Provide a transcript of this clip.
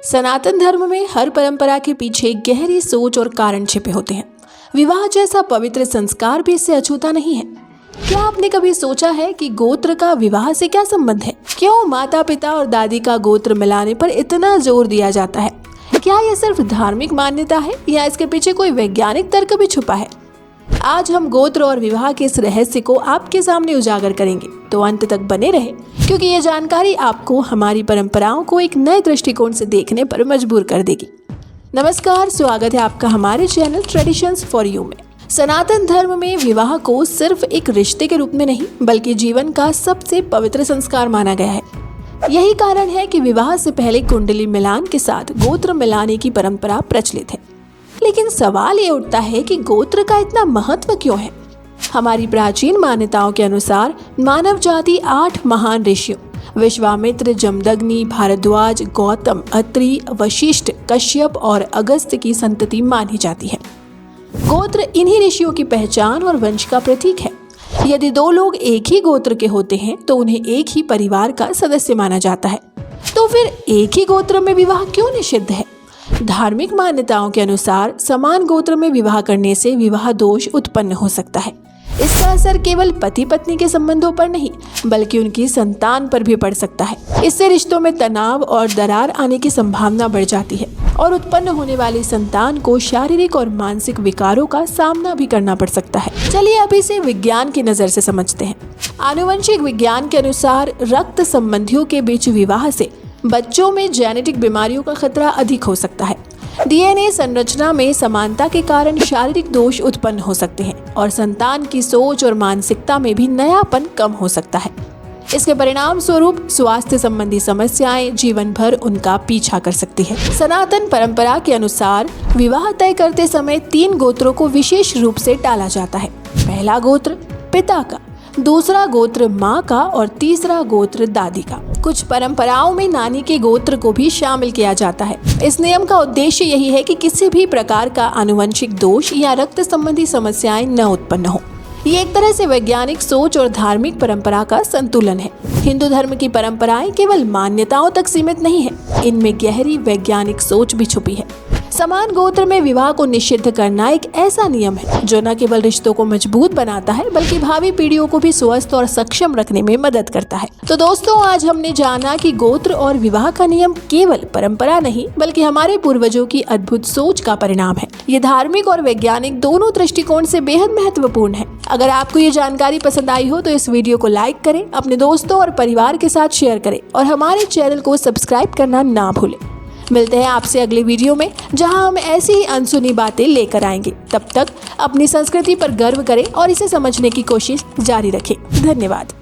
सनातन धर्म में हर परंपरा के पीछे गहरी सोच और कारण छिपे होते हैं। विवाह जैसा पवित्र संस्कार भी इससे अछूता नहीं है। क्या आपने कभी सोचा है कि गोत्र का विवाह से क्या संबंध है? क्यों माता पिता और दादी का गोत्र मिलाने पर इतना जोर दिया जाता है? क्या यह सिर्फ धार्मिक मान्यता है या इसके पीछे कोई वैज्ञानिक तर्क भी छुपा है? आज हम गोत्र और विवाह के इस रहस्य को आपके सामने उजागर करेंगे, तो अंत तक बने रहे, क्योंकि ये जानकारी आपको हमारी परंपराओं को एक नए दृष्टिकोण से देखने पर मजबूर कर देगी। नमस्कार, स्वागत है आपका हमारे चैनल ट्रेडिशंस फॉर यू में। सनातन धर्म में विवाह को सिर्फ एक रिश्ते के रूप में नहीं, बल्कि जीवन का सबसे पवित्र संस्कार माना गया है। यही कारण है कि विवाह से पहले कुंडली मिलान के साथ गोत्र मिलाने की परंपरा प्रचलित है। लेकिन सवाल ये उठता है कि गोत्र का इतना महत्व क्यों है? हमारी प्राचीन मान्यताओं के अनुसार मानव जाति 8 महान ऋषियों विश्वामित्र, जमदग्नि, भारद्वाज, गौतम, अत्रि, वशिष्ठ, कश्यप और अगस्त्य की संतति मानी जाती है। गोत्र इन्हीं ऋषियों की पहचान और वंश का प्रतीक है। यदि 2 लोग एक ही गोत्र के होते हैं तो उन्हें एक ही परिवार का सदस्य माना जाता है। तो फिर एक ही गोत्र में विवाह क्यों निषिद्ध है? धार्मिक मान्यताओं के अनुसार समान गोत्र में विवाह करने से विवाह दोष उत्पन्न हो सकता है। इसका असर केवल पति पत्नी के संबंधों पर नहीं, बल्कि उनकी संतान पर भी पड़ सकता है। इससे रिश्तों में तनाव और दरार आने की संभावना बढ़ जाती है और उत्पन्न होने वाली संतान को शारीरिक और मानसिक विकारों का सामना भी करना पड़ सकता है। चलिए अब इसे विज्ञान की नजर से समझते हैं। आनुवंशिक विज्ञान के अनुसार रक्त संबंधियों के बीच विवाह से बच्चों में जेनेटिक बीमारियों का खतरा अधिक हो सकता है। डीएनए संरचना में समानता के कारण शारीरिक दोष उत्पन्न हो सकते हैं और संतान की सोच और मानसिकता में भी नयापन कम हो सकता है। इसके परिणाम स्वरूप स्वास्थ्य संबंधी समस्याएं जीवन भर उनका पीछा कर सकती है। सनातन परंपरा के अनुसार विवाह तय करते समय 3 गोत्रों को विशेष रूप से टाला जाता है। पहला गोत्र पिता का, दूसरा गोत्र माँ का और तीसरा गोत्र दादी का। कुछ परंपराओं में नानी के गोत्र को भी शामिल किया जाता है। इस नियम का उद्देश्य यही है कि किसी भी प्रकार का आनुवंशिक दोष या रक्त संबंधी समस्याएं न उत्पन्न हो। ये एक तरह से वैज्ञानिक सोच और धार्मिक परंपरा का संतुलन है। हिंदू धर्म की परंपराएं केवल मान्यताओं तक सीमित नहीं है, इनमें गहरी वैज्ञानिक सोच भी छुपी है। समान गोत्र में विवाह को निषिद्ध करना एक ऐसा नियम है जो न केवल रिश्तों को मजबूत बनाता है, बल्कि भावी पीढ़ियों को भी स्वस्थ और सक्षम रखने में मदद करता है। तो दोस्तों, आज हमने जाना कि गोत्र और विवाह का नियम केवल परंपरा नहीं, बल्कि हमारे पूर्वजों की अद्भुत सोच का परिणाम है। ये धार्मिक और वैज्ञानिक दोनों दृष्टिकोण से बेहद महत्वपूर्ण है। अगर आपको ये जानकारी पसंद आई हो तो इस वीडियो को लाइक करें, अपने दोस्तों और परिवार के साथ शेयर करें और हमारे चैनल को सब्सक्राइब करना ना भूलें। मिलते हैं आपसे अगले वीडियो में, जहां हम ऐसी ही अनसुनी बातें लेकर आएंगे। तब तक अपनी संस्कृति पर गर्व करें और इसे समझने की कोशिश जारी रखें। धन्यवाद।